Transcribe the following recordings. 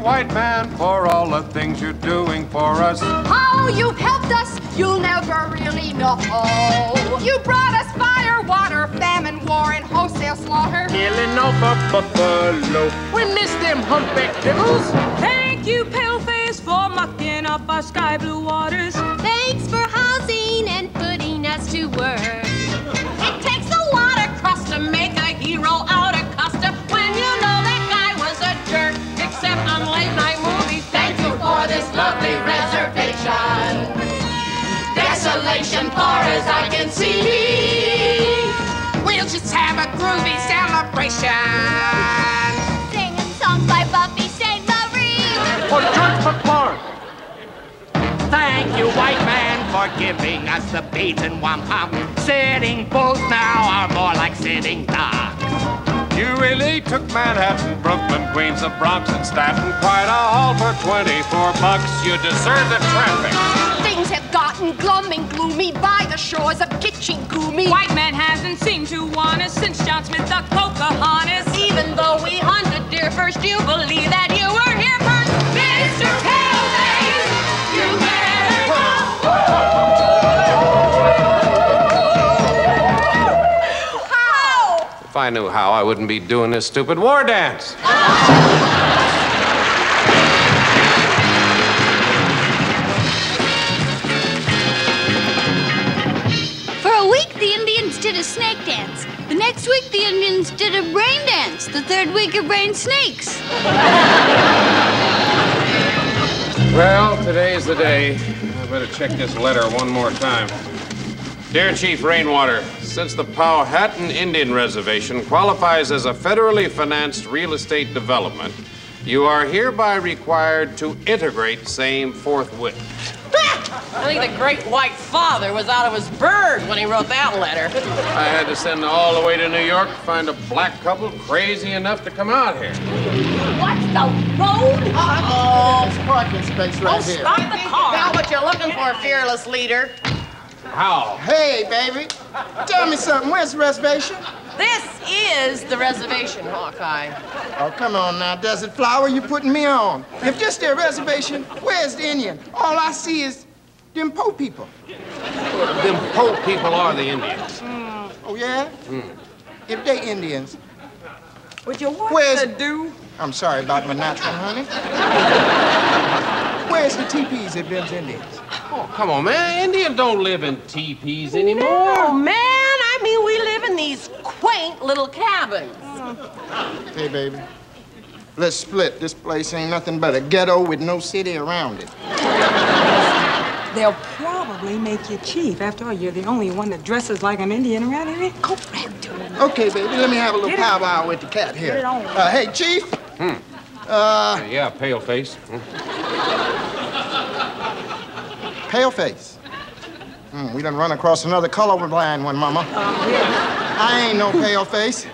white man, for all the things you're doing for us. How you've helped us, you'll never really know. You brought us fire, water, famine, war, and wholesale slaughter. Killing off a buffalo. We miss them humpback devils. Thank you, Paleface, for mucking up our sky blue waters. Thanks for housing and putting us to work. It takes a lot of crust to make a hero out of custom when you know that guy was a jerk, except on late night movies. Thank you for this lovely reservation. Desolation far as I can see. We'll just have a groovy celebration. Singing songs by Buffy St. Marie. For George McClure. Thank you, white man, for giving us the beat and wampum. Sitting bulls now are more like sitting dogs. You really took Manhattan, Brooklyn, Queens, the Bronx, and Staten. Quite a haul for $24. You deserve the traffic. Things have gotten glum and gloomy by the shores of Kitchigumi. White man hasn't seemed to want us since John Smith the Pocahontas. Even though we hunted deer first, you believe that you were here first. Mr. Paleface, you better go. How? If I knew how, I wouldn't be doing this stupid war dance. For a week, the Indians did a snake dance. The next week, the Indians did a rain dance. The third week, it rained snakes. Well, today's the day. I better check this letter one more time. Dear Chief Rainwater, since the Powhatan Indian Reservation qualifies as a federally financed real estate development, you are hereby required to integrate same forthwith. I think the great white father was out of his bird when he wrote that letter. I had to send all the way to New York to find a black couple crazy enough to come out here. What's the road? Oh, it's parking space right here. Stop the car. Got what you're looking for, fearless leader. How? Hey, baby. Tell me something. Where's the reservation? This is the reservation, Hawkeye. Oh, come on now, Desert Flower. You're putting me on. If this their reservation, where's the Indian? All I see is them po people. Them po people are the Indians. Oh, yeah? If they Indians, Would you want Where's- to do? I'm sorry about my natural honey. Where's the teepees of them Indians? Oh, come on, man. Indians don't live in teepees anymore. Oh, man, I mean, we live in these quaint little cabins. Hey, baby. Let's split. This place ain't nothing but a ghetto with no city around it. They'll probably make you chief. After all, you're the only one that dresses like an Indian around here. Correct. Okay, baby, let me have a little Get it. powwow with the cat here. Get it on. Hey, Chief. Yeah, pale face. Pale face. We done run across another colorblind one, Mama. I ain't no pale face.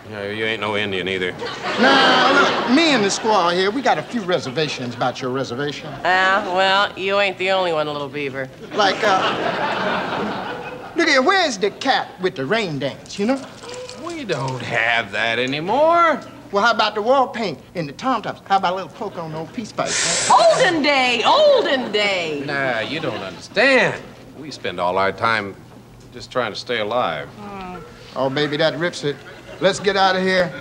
Yeah, you ain't no Indian either. Now, look, me and the squaw here, we got a few reservations about your reservation. Well, you ain't the only one, little beaver. Like, look here, where's the cat with the rain dance, you know? We don't have that anymore. Well, how about the wall paint and the tom-toms? How about a little poke on the old peace pipe? Huh? Olden day, olden day. Nah, you don't understand. We spend all our time just trying to stay alive. Oh, baby, that rips it. Let's get out of here.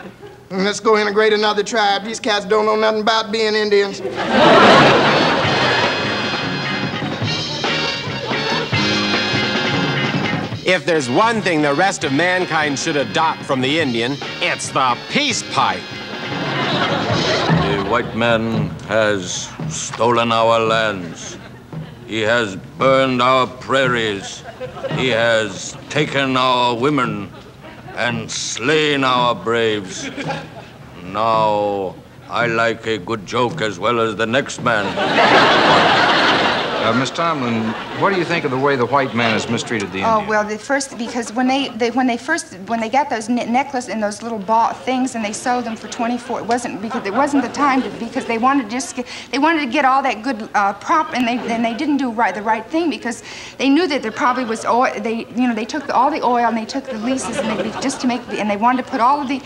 And let's go integrate another tribe. These cats don't know nothing about being Indians. If there's one thing the rest of mankind should adopt from the Indian, it's the peace pipe. The white man has stolen our lands. He has burned our prairies. He has taken our women and slain our braves. Now, I like a good joke as well as the next man. Miss Tomlin, what do you think of the way the white man has mistreated the Indian? Oh, well, because when they got those necklace and those little ball things and they sold them for 24, it wasn't the time because they wanted to get all that good prop, and they didn't do the right thing because they knew that there probably was oil. They took all the oil and they took the leases and they wanted to put all the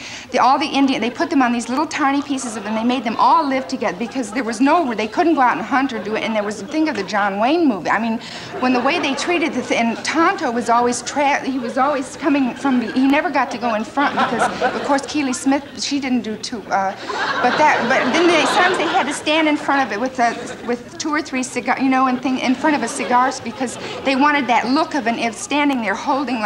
Indian. They put them on these little tiny pieces of, and they made them all live together because there was they couldn't go out and hunt or do it. And there was the thing of the John Wayne movie. I mean, when the way they treated and Tonto was always he was always coming from he never got to go in front because of course Keely Smith, she didn't do too but then sometimes they had to stand in front of it with 2 or 3 cigars, and in front of a cigars because they wanted that look of standing there holding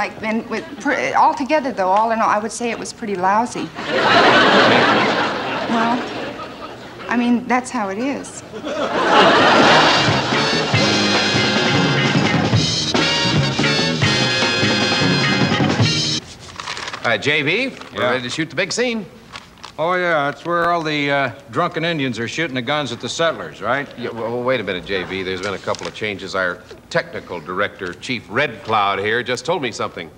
all together though, all in all, I would say it was pretty lousy. Well, I mean, that's how it is. JB, we're ready to shoot the big scene. Oh, yeah, that's where all the drunken Indians are shooting the guns at the settlers, right? Yeah, well, wait a minute, JB. There's been a couple of changes. Our technical director, Chief Red Cloud here, just told me something.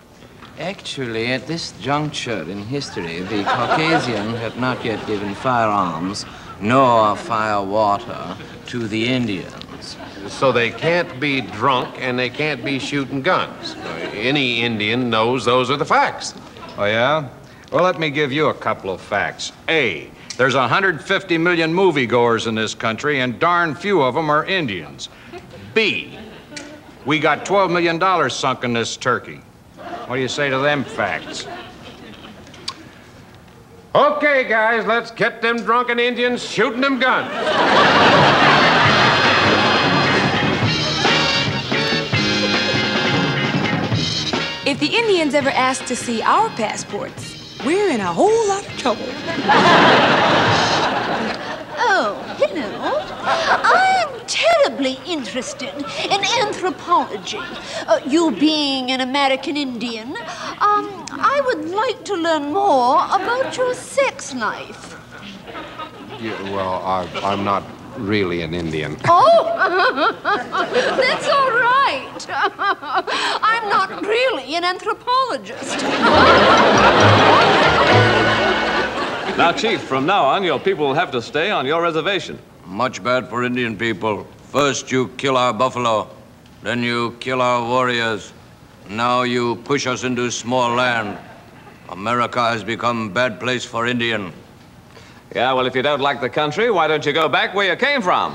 Actually, at this juncture in history, the Caucasian had not yet given firearms nor fire water to the Indians. So they can't be drunk and they can't be shooting guns. Any Indian knows those are the facts. Oh, yeah? Well, let me give you a couple of facts. A, there's 150 million moviegoers in this country, and darn few of them are Indians. B, we got $12 million sunk in this turkey. What do you say to them facts? Okay, guys, let's get them drunken Indians shooting them guns. If the Indians ever ask to see our passports, we're in a whole lot of trouble. Oh, hello. I am terribly interested in anthropology. You being an American Indian, I would like to learn more about your sex life. Yeah, well, I'm not really an Indian. Oh, that's all right. I'm not really an anthropologist. Now, Chief, from now on, your people will have to stay on your reservation. Much bad for Indian people. First you kill our buffalo, then you kill our warriors. Now you push us into small land. America has become a bad place for Indian. Yeah, well, if you don't like the country, why don't you go back where you came from?